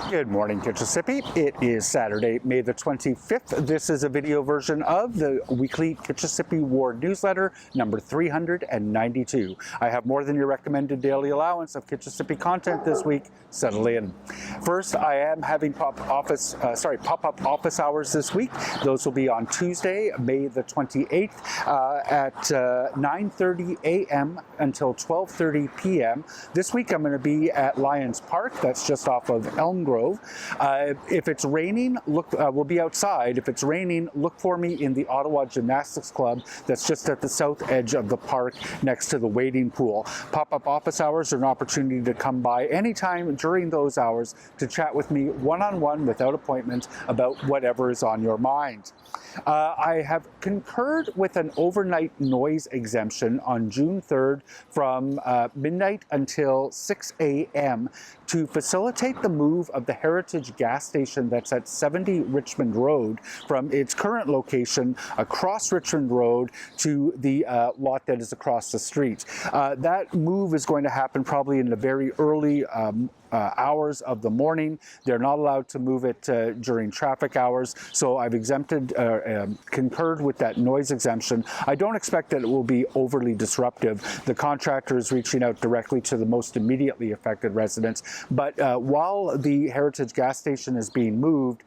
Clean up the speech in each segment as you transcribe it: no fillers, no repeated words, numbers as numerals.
Good morning, Kitchissippi. It is Saturday, May the 25th. This is a video version of the weekly Kitchissippi Ward newsletter, number 392. I have more than your recommended daily allowance of Kitchissippi content this week. Settle in. First, I am having pop-up office hours this week. Those will be on Tuesday, May the 28th at 9:30 a.m. until 12:30 p.m. This week I'm going to be at Lions Park. That's just off of Elm Grove. If it's raining, we'll be outside. If it's raining, look for me in the Ottawa Gymnastics Club. That's just at the south edge of the park next to the wading pool. Pop-up office hours are an opportunity to come by anytime during those hours to chat with me one-on-one without appointment about whatever is on your mind. I have concurred with an overnight noise exemption on June 3rd from midnight until 6 a.m. to facilitate the move of the Heritage gas station that's at 70 Richmond Road from its current location across Richmond Road to the lot that is across the street. That move is going to happen probably in the very early hours of the morning. They're not allowed to move it during traffic hours, so I've concurred with that noise exemption. I don't expect that it will be overly disruptive. The contractor is reaching out directly to the most immediately affected residents, but while the Heritage gas station is being moved,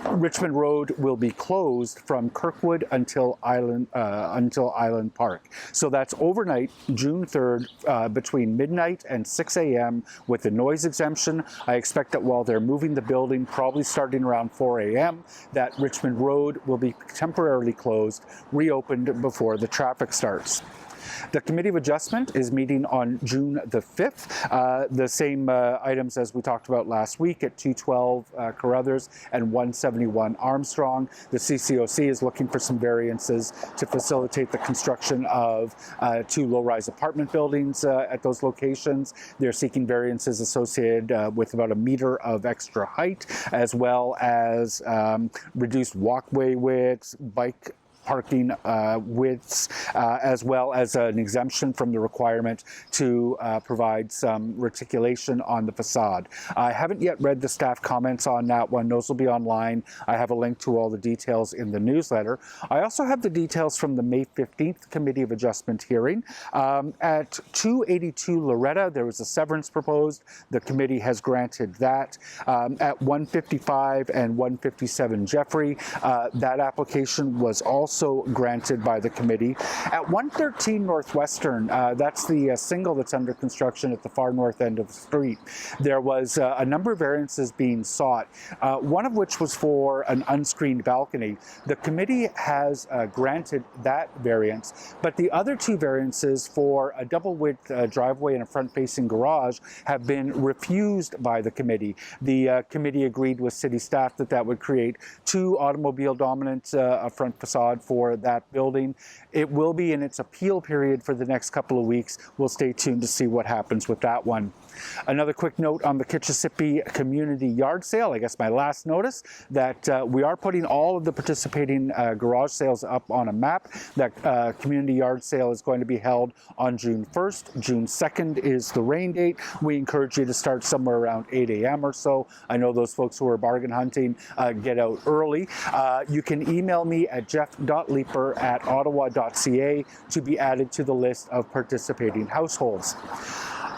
Richmond Road will be closed from Kirkwood until Island Park. So that's overnight, June 3rd, between midnight and 6 a.m. with the noise exemption. I expect that while they're moving the building, probably starting around 4 a.m., that Richmond Road will be temporarily closed, reopened before the traffic starts. The Committee of Adustment is meeting on June the 5th. The same items as we talked about last week at 212 Carruthers and 171 Armstrong. The CCOC is looking for some variances to facilitate the construction of two low-rise apartment buildings at those locations. They're seeking variances associated with about a meter of extra height, as well as reduced walkway widths, bike parking widths, as well as an exemption from the requirement to provide some reticulation on the facade. I haven't yet read the staff comments on that one. Those will be online. I have a link to all the details in the newsletter. I also have the details from the May 15th Committee of Adjustment hearing. At 282 Loretta, there was a severance proposed. The committee has granted that. At 155 and 157 Jeffrey, that application was also granted by the committee. At 113 Northwestern, that's the single that's under construction at the far north end of the street, there was a number of variances being sought, one of which was for an unscreened balcony. The committee has granted that variance, but the other two variances for a double width driveway and a front-facing garage have been refused by the committee. The committee agreed with city staff that that would create two automobile dominant front facade for that building. It will be in its appeal period for the next couple of weeks. We'll stay tuned to see what happens with that one. Another quick note on the Kitchissippi Community Yard sale, I guess my last notice, that we are putting all of the participating garage sales up on a map. That community yard sale is going to be held on June 1st. June 2nd is the rain date. We encourage you to start somewhere around 8 a.m. or so. I know those folks who are bargain hunting get out early. You can email me at jeff.leeper@ottawa.ca to be added to the list of participating households.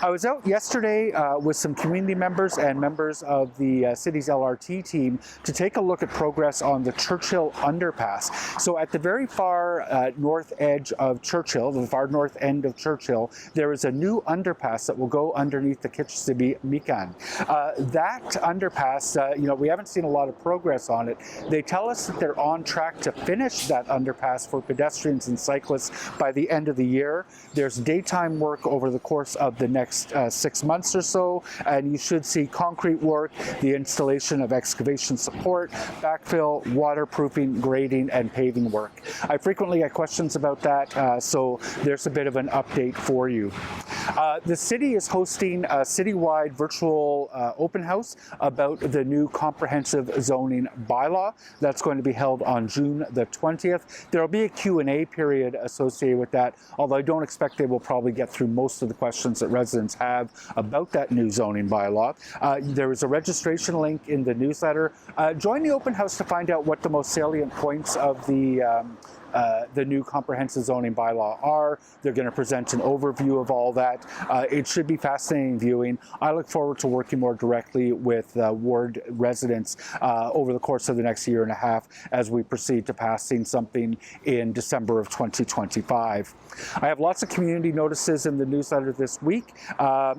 I was out yesterday with some community members and members of the city's LRT team to take a look at progress on the Churchill underpass. So at the very far north edge of Churchill, the far north end of Churchill, there is a new underpass that will go underneath the Kichi Sibi Mikan. That underpass, we haven't seen a lot of progress on it. They tell us that they're on track to finish that underpass for pedestrians and cyclists by the end of the year. There's daytime work over the course of the next 6 months or so, and you should see concrete work, the installation of excavation support, backfill, waterproofing, grading, and paving work. I frequently get questions about that, so there's a bit of an update for you. The city is hosting a citywide virtual open house about the new comprehensive zoning bylaw. That's going to be held on June the 20th. There will be a Q&A period associated with that, although I don't expect they will probably get through most of the questions that residents residents have about that new zoning bylaw. There is a registration link in the newsletter. Join the open house to find out what the most salient points of the new comprehensive zoning bylaw are. They're going to present an overview of all that. It should be fascinating viewing. I look forward to working more directly with ward residents over the course of the next year and a half as we proceed to passing something in December of 2025. I have lots of community notices in the newsletter this week.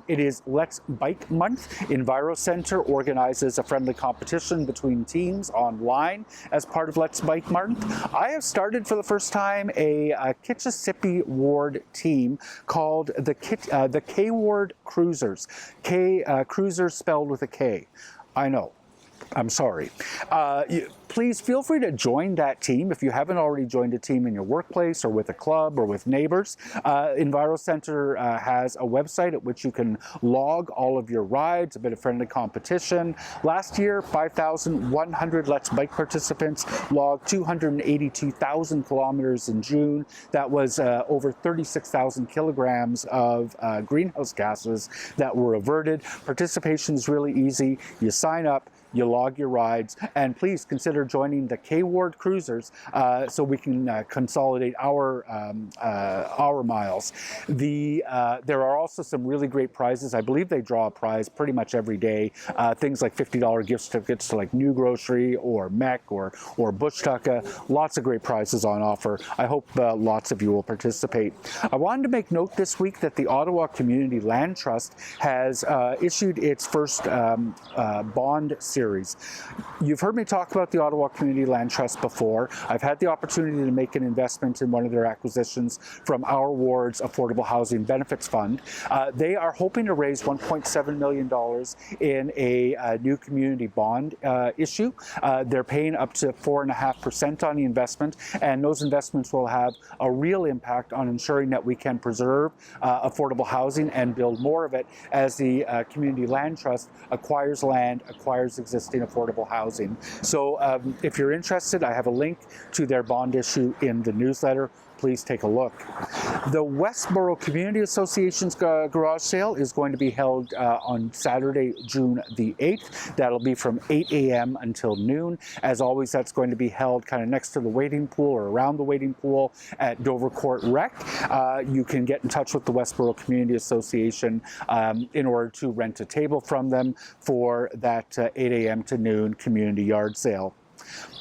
It is Let's Bike Month. Enviro Center organizes a friendly competition between teams online as part of Let's Bike Month. I have started for the first time a Kitchissippi Ward team called the K Ward Cruisers. Cruisers spelled with a K. I know. I'm sorry. Please feel free to join that team if you haven't already joined a team in your workplace or with a club or with neighbors. Enviro Center has a website at which you can log all of your rides, a bit of friendly competition. Last year, 5,100 Let's Bike participants logged 282,000 kilometers in June. That was over 36,000 kilograms of greenhouse gases that were averted. Participation is really easy. You sign up, you log your rides, and please consider joining the K Ward Cruisers so we can consolidate our miles. There are also some really great prizes. I believe they draw a prize pretty much every day. Things like $50 gift certificates to like New Grocery or Mech or Bush Tucka. Lots of great prizes on offer. I hope lots of you will participate. I wanted to make note this week that the Ottawa Community Land Trust has issued its first bond series. You've heard me talk about the Ottawa Community Land Trust before. I've had the opportunity to make an investment in one of their acquisitions from our ward's Affordable Housing Benefits Fund. They are hoping to raise $1.7 million in a new community bond issue. They're paying up to 4.5% on the investment, and those investments will have a real impact on ensuring that we can preserve affordable housing and build more of it as the Community Land Trust acquires land, acquires existing affordable housing. So if you're interested, I have a link to their bond issue in the newsletter. Please take a look. The Westboro Community Association's garage sale is going to be held on Saturday, June the 8th. That'll be from 8 a.m. until noon. As always, that's going to be held kind of next to the wading pool or around the wading pool at Dover Court Rec. You can get in touch with the Westboro Community Association in order to rent a table from them for that 8 a.m. to noon community yard sale.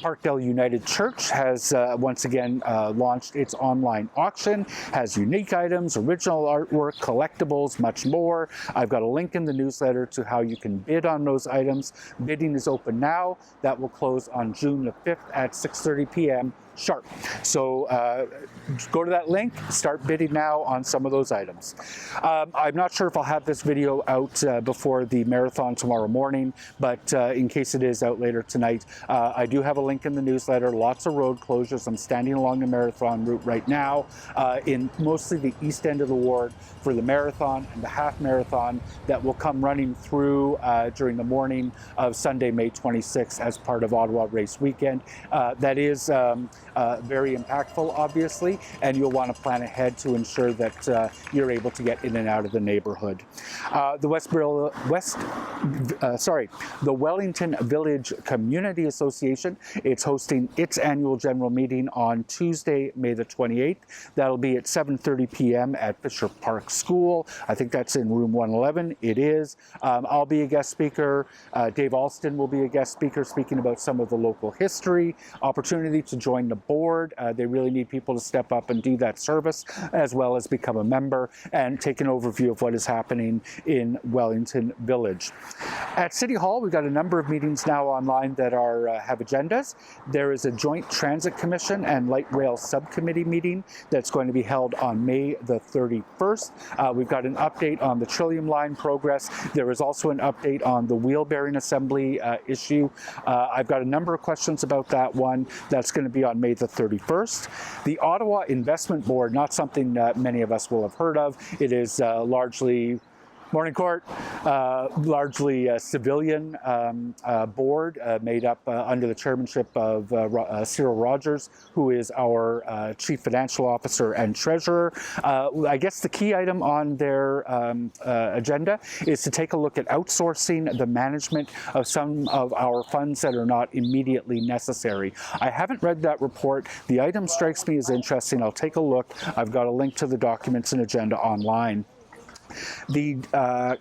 Parkdale United Church has once again launched its online auction, has unique items, original artwork, collectibles, much more. I've got a link in the newsletter to how you can bid on those items. Bidding is open now. That will close on June the 5th at 6:30 p.m. sharp. So go to that link, start bidding now on some of those items. I'm not sure if I'll have this video out before the marathon tomorrow morning, but in case it is out later tonight, I do have a link in the newsletter. Lots of road closures. I'm standing along the marathon route right now in mostly the east end of the ward for the marathon and the half marathon that will come running through during the morning of Sunday, May 26th as part of Ottawa Race Weekend. That is very impactful, obviously, and you'll want to plan ahead to ensure that you're able to get in and out of the neighborhood. The Wellington Village Community Association, it's hosting its annual general meeting on Tuesday, May the 28th. That'll be at 7:30 p.m. at Fisher Park School. I think that's in room 111. It is. I'll be a guest speaker. Dave Alston will be a guest speaker speaking about some of the local history, opportunity to join the board. They really need people to step up and do that service, as well as become a member and take an overview of what is happening in Wellington Village. At City Hall, we've got a number of meetings now online that are have agendas. There is a Joint Transit Commission and Light Rail Subcommittee meeting that's going to be held on May the 31st. We've got an update on the Trillium Line progress. There is also an update on the wheel bearing assembly issue. I've got a number of questions about that one. That's going to be on May the 31st. The Ottawa Investment Board, not something many of us will have heard of. It is largely Morning, Court. Largely a civilian board made up under the chairmanship of Cyril Rogers, who is our Chief Financial Officer and Treasurer. I guess the key item on their agenda is to take a look at outsourcing the management of some of our funds that are not immediately necessary. I haven't read that report. The item strikes me as interesting. I'll take a look. I've got a link to the documents and agenda online. The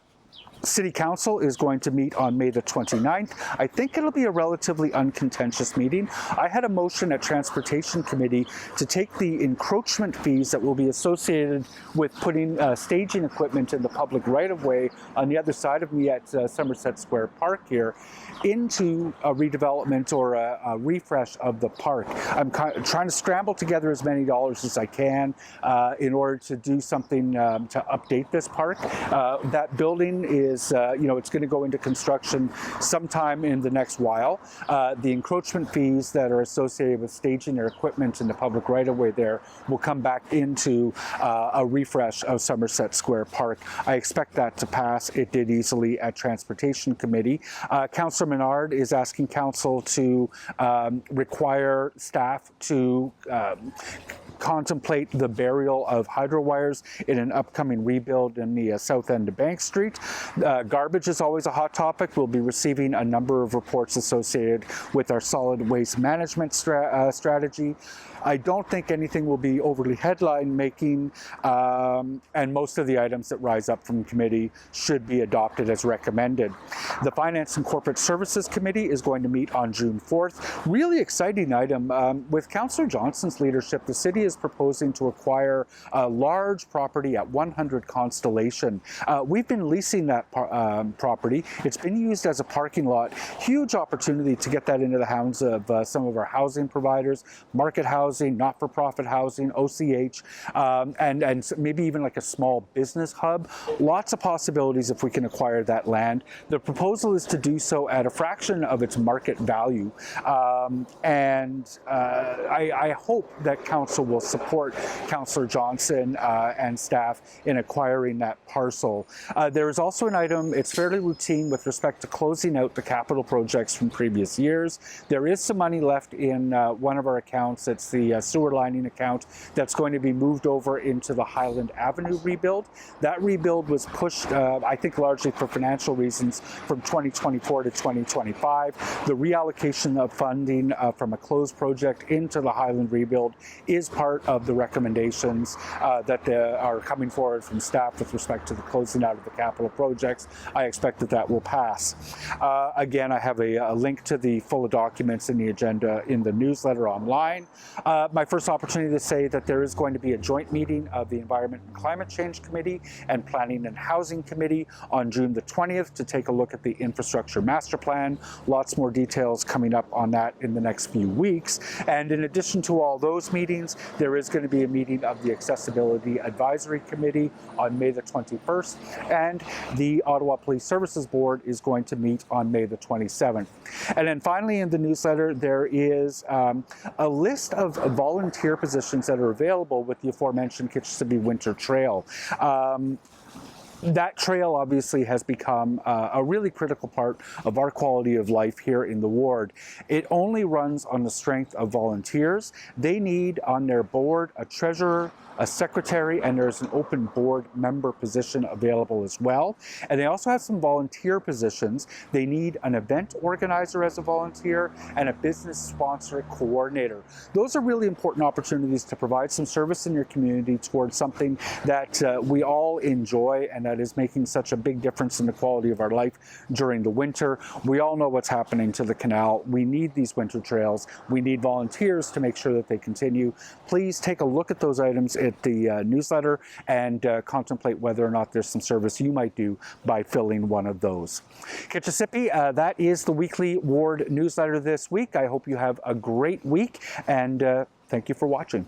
City Council is going to meet on May the 29th. I think it'll be a relatively uncontentious meeting. I had a motion at Transportation Committee to take the encroachment fees that will be associated with putting staging equipment in the public right-of-way on the other side of me at Somerset Square Park here into a redevelopment or a refresh of the park. I'm trying to scramble together as many dollars as I can in order to do something to update this park. That building is it's going to go into construction sometime in the next while. The encroachment fees that are associated with staging their equipment in the public right-of-way there will come back into a refresh of Somerset Square Park. I expect that to pass. It did easily at Transportation Committee. Councillor Menard is asking Council to require staff to contemplate the burial of hydro wires in an upcoming rebuild in the south end of Bank Street. Garbage is always a hot topic. We'll be receiving a number of reports associated with our solid waste management strategy. I don't think anything will be overly headline making, and most of the items that rise up from committee should be adopted as recommended. The Finance and Corporate Services Committee is going to meet on June 4th. Really exciting item. With Councillor Johnson's leadership, the city is proposing to acquire a large property at 100 Constellation. We've been leasing that property. It's been used as a parking lot. Huge opportunity to get that into the hands of some of our housing providers, market housing, not-for-profit housing, OCH, and maybe even like a small business hub. Lots of possibilities if we can acquire that land. The proposal is to do so at a fraction of its market value, and I hope that Council will support Councillor Johnson and staff in acquiring that parcel. There is also an item, it's fairly routine with respect to closing out the capital projects from previous years. There is some money left in one of our accounts. It's the sewer lining account that's going to be moved over into the Highland Avenue rebuild. That rebuild was pushed, I think largely for financial reasons, from 2024 to 2025. The reallocation of funding from a closed project into the Highland rebuild is part of the recommendations that are coming forward from staff with respect to the closing out of the capital projects. I expect that that will pass. Again, I have a link to the full documents in the agenda in the newsletter online. My first opportunity to say that there is going to be a joint meeting of the Environment and Climate Change Committee and Planning and Housing Committee on June the 20th to take a look at the Infrastructure Master Plan. Lots more details coming up on that in the next few weeks. And in addition to all those meetings, there is going to be a meeting of the Accessibility Advisory Committee on May the 21st, and the Ottawa Police Services Board is going to meet on May the 27th. And then finally in the newsletter, there is a list of volunteer positions that are available with the aforementioned Kichi Sibi Winter Trail. That trail obviously has become a really critical part of our quality of life here in the ward. It only runs on the strength of volunteers. They need on their board a treasurer, a secretary, and there's an open board member position available as well. And they also have some volunteer positions. They need an event organizer as a volunteer and a business sponsor coordinator. Those are really important opportunities to provide some service in your community towards something that we all enjoy and that is making such a big difference in the quality of our life during the winter. We all know what's happening to the canal. We need these winter trails. We need volunteers to make sure that they continue. Please take a look at those items at the newsletter and contemplate whether or not there's some service you might do by filling one of those. Kitchissippi, that is the weekly ward newsletter this week. I hope you have a great week, and thank you for watching.